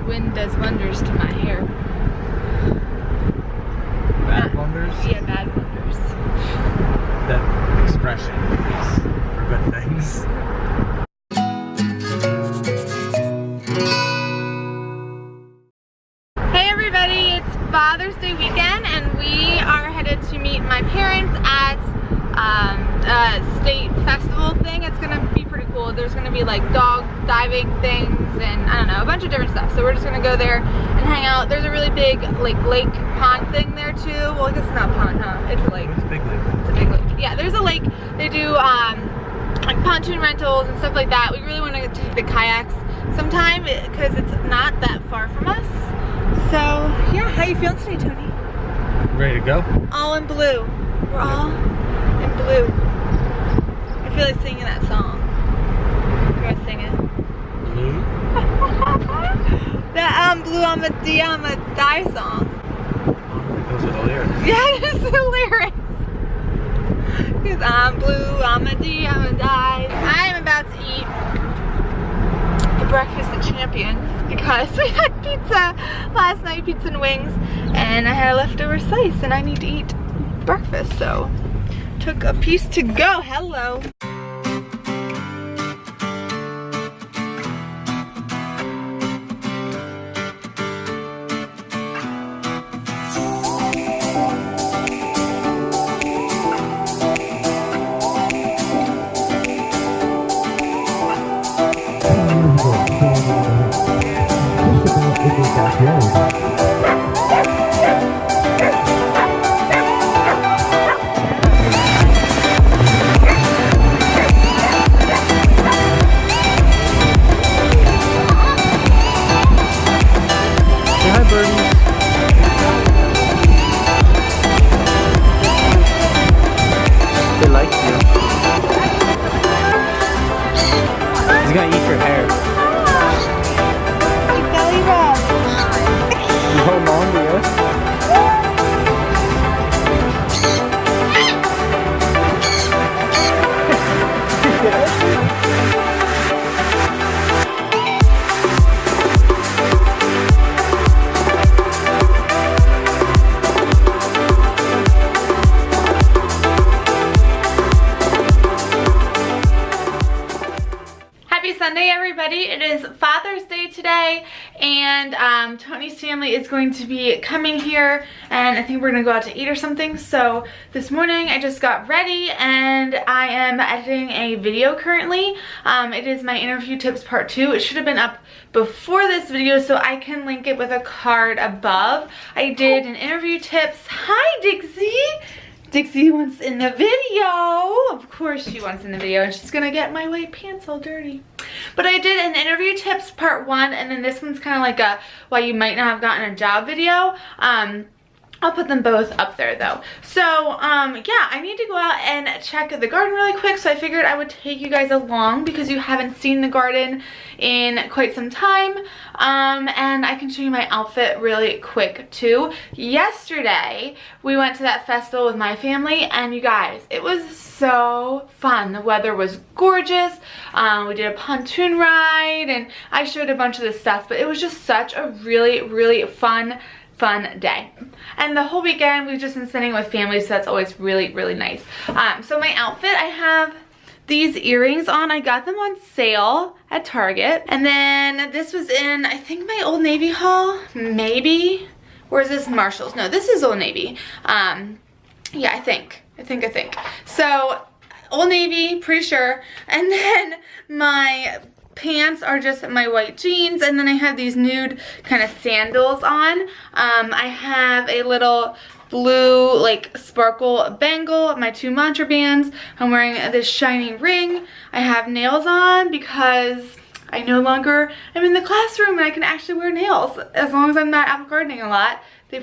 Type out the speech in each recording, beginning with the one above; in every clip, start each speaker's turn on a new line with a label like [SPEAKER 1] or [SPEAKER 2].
[SPEAKER 1] wind does wonders to my hair.
[SPEAKER 2] Bad wonders?
[SPEAKER 1] Yeah, bad wonders.
[SPEAKER 2] That expression is for good things.
[SPEAKER 1] Hey everybody, it's Father's Day weekend and we are headed to meet my parents at a state festival thing. It's gonna be pretty cool. There's gonna be like dog diving things and I don't know, a bunch of different stuff. So we're just gonna go there and hang out. There's a really big like lake pond thing there too. Well, I guess it's not pond, huh? It's a lake.
[SPEAKER 2] It's a big lake.
[SPEAKER 1] It's a big lake. Yeah, there's a lake. They do like pontoon rentals and stuff like that. We really want to take the kayaks sometime because it's not that far from us. So yeah, how you feeling today, Tony?
[SPEAKER 2] Ready to go?
[SPEAKER 1] All in blue. We're all in blue. I feel like singing that song. You're gonna sing it.
[SPEAKER 2] Blue?
[SPEAKER 1] That Blue I'm a D, I'm a die song.
[SPEAKER 2] Those are the lyrics.
[SPEAKER 1] Yeah, it is the lyrics. Cause I'm blue, I'm a D, I'm a die. I'm about to eat the breakfast of champions because we had pizza last night, pizza and wings, and I had a leftover slice and I need to eat breakfast, so took a piece to go. Hello.
[SPEAKER 2] He's gonna eat your hair.
[SPEAKER 1] My belly rub.
[SPEAKER 2] You hold on to it.
[SPEAKER 1] Sunday, everybody. It is Father's Day today, and Tony's family is going to be coming here, and I think we're gonna go out to eat or something. So this morning I just got ready and I am editing a video currently. It is my interview tips part 2. It should have been up before this video, so I can link it with a card above. I did an interview tips. Hi, Dixie. Dixie wants in the video. Of course she wants in the video, and she's gonna get my white pants all dirty. But I did an interview tips part 1, and then this one's kind of like a why you might not have gotten a job video. I'll put them both up there though. So yeah, I need to go out and check the garden really quick, so I figured I would take you guys along because you haven't seen the garden in quite some time. And I can show you my outfit really quick too. Yesterday we went to that festival with my family, and you guys, it was so fun. The weather was gorgeous. We did a pontoon ride and I showed a bunch of this stuff, but it was just such a really fun day. And the whole weekend we've just been spending with family, so that's always really nice. So my outfit, I have these earrings on. I got them on sale at Target, and then this was in, I think, my Old Navy haul, maybe, or is this Marshall's? No, this is Old Navy. Yeah, I think. So Old Navy, pretty sure. And then my pants are just my white jeans, and then I have these nude kind of sandals on. I have a little blue like sparkle bangle, my 2 mantra bands. I'm wearing this shiny ring. I have nails on because I no longer am in the classroom and I can actually wear nails as long as I'm not out gardening a lot. They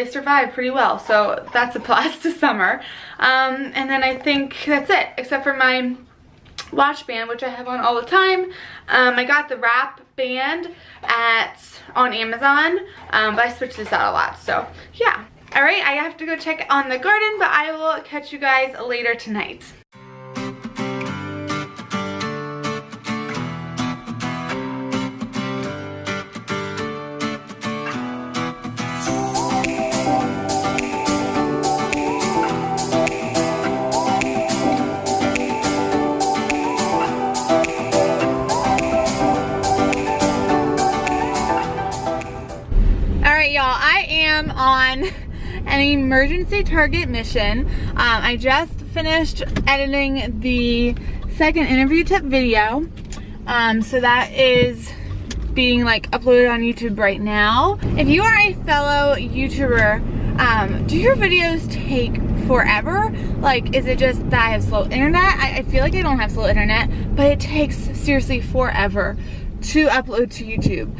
[SPEAKER 1] survive pretty well, so that's a plus to summer. And then I think that's it, except for my watch band, which I have on all the time. I got the wrap band on Amazon, but I switch this out a lot, so yeah. All right, I have to go check on the garden, but I will catch you guys later tonight. on an emergency Target mission. I just finished editing the second interview tip video. So that is being like uploaded on YouTube right now. If you are a fellow YouTuber, do your videos take forever? Like, is it just that I have slow internet? I feel like I don't have slow internet, but it takes seriously forever to upload to YouTube.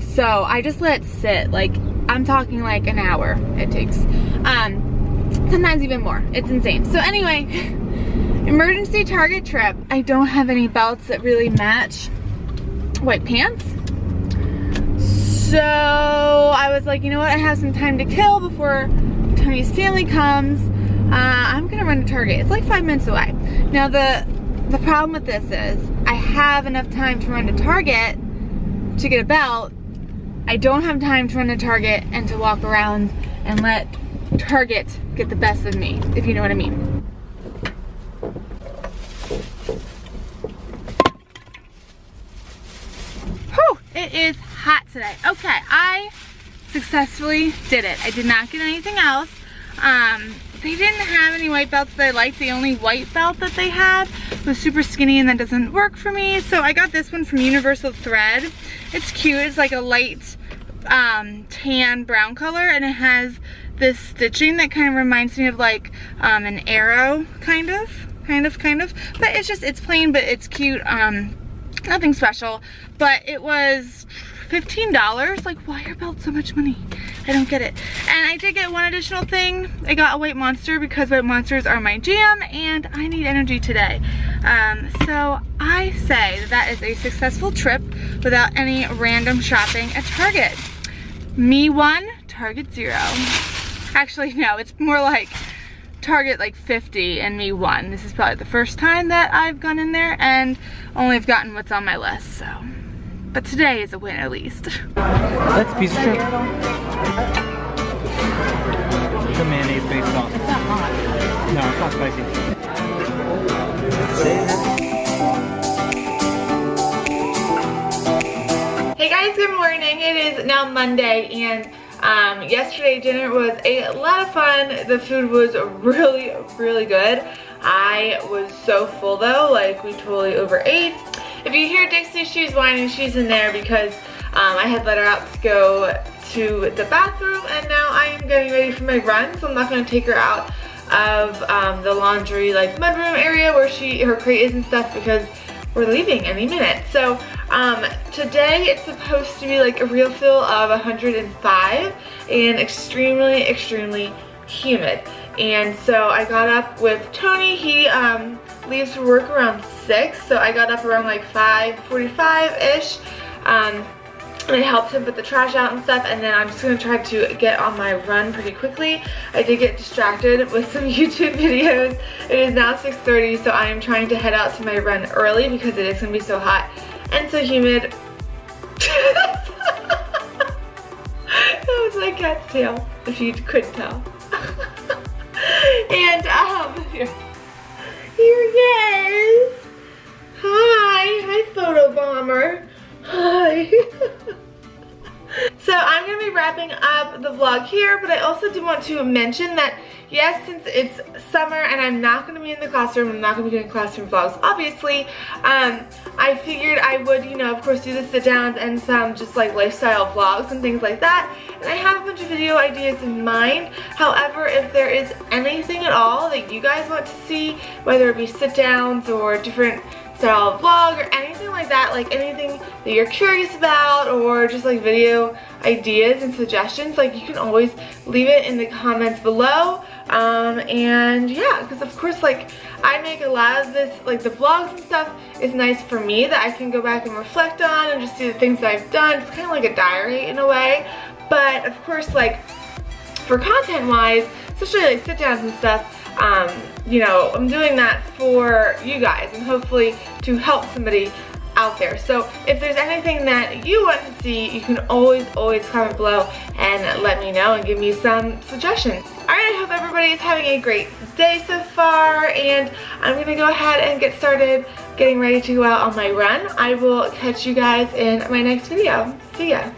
[SPEAKER 1] So I just let it sit. Like, I'm talking like an hour it takes. Sometimes even more. It's insane. So anyway, emergency Target trip. I don't have any belts that really match white pants. So I was like, you know what? I have some time to kill before Tony's family comes. I'm gonna run to Target. It's like 5 minutes away. Now the problem with this is I have enough time to run to Target to get a belt. I don't have time to run to Target and to walk around and let Target get the best of me, if you know what I mean. Whew, it is hot today. Okay, I successfully did it. I did not get anything else. They didn't have any white belts that I liked. The only white belt that they had was super skinny and that doesn't work for me. So I got this one from Universal Thread. It's cute. It's like a light tan brown color, and it has this stitching that kind of reminds me of like an arrow, kind of. But it's plain, but it's cute. Nothing special. But it was $15. Like, why are belts so much money? I don't get it. And I did get one additional thing. I got a white monster because white monsters are my jam and I need energy today. So I say that is a successful trip without any random shopping at Target. Me 1, Target 0. Actually, no, it's more like Target like 50 and me 1. This is probably the first time that I've gone in there and only have gotten what's on my list, so. But today is a win at least.
[SPEAKER 2] That's a piece of shrimp. It's a mayonnaise-based sauce. It's not hot. No, it's not spicy.
[SPEAKER 1] Hey guys, good morning. It is now Monday, and yesterday dinner was a lot of fun. The food was really good. I was so full though, like we totally overate. If you hear Dixie, she's whining, she's in there because I had let her out to go to the bathroom, and now I am getting ready for my run, so I'm not going to take her out of the laundry like mudroom area where her crate is and stuff because we're leaving any minute. So today it's supposed to be like a real feel of 105 and extremely humid. And so I got up with Tony. He leaves for work around 6, so I got up around like 5:45-ish. And I helped him put the trash out and stuff, and then I'm just going to try to get on my run pretty quickly. I did get distracted with some YouTube videos. It is now 6:30, so I am trying to head out to my run early because it is going to be so hot and so humid. That was my cat's tail, if you couldn't tell. And here he is. Hi photo bomber. Hi. So I'm going to be wrapping up the vlog here, but I also do want to mention that yes, since it's summer and I'm not going to be in the classroom, I'm not going to be doing classroom vlogs, obviously, I figured I would, you know, of course do the sit downs and some just like lifestyle vlogs and things like that. And I have a bunch of video ideas in mind. However, if there is anything at all that you guys want to see, whether it be sit downs or different style of vlog or anything like that, like anything that you're curious about or just like video ideas and suggestions, like you can always leave it in the comments below. And yeah, because of course, like I make a lot of this, like the vlogs and stuff is nice for me that I can go back and reflect on and just see the things that I've done. It's kind of like a diary in a way, but of course, like for content wise, especially like sit downs and stuff, you know, I'm doing that for you guys and hopefully to help somebody out there. So if there's anything that you want to see, you can always comment below and let me know and give me some suggestions. Alright, I hope everybody is having a great day so far, and I'm going to go ahead and get started getting ready to go out on my run. I will catch you guys in my next video. See ya.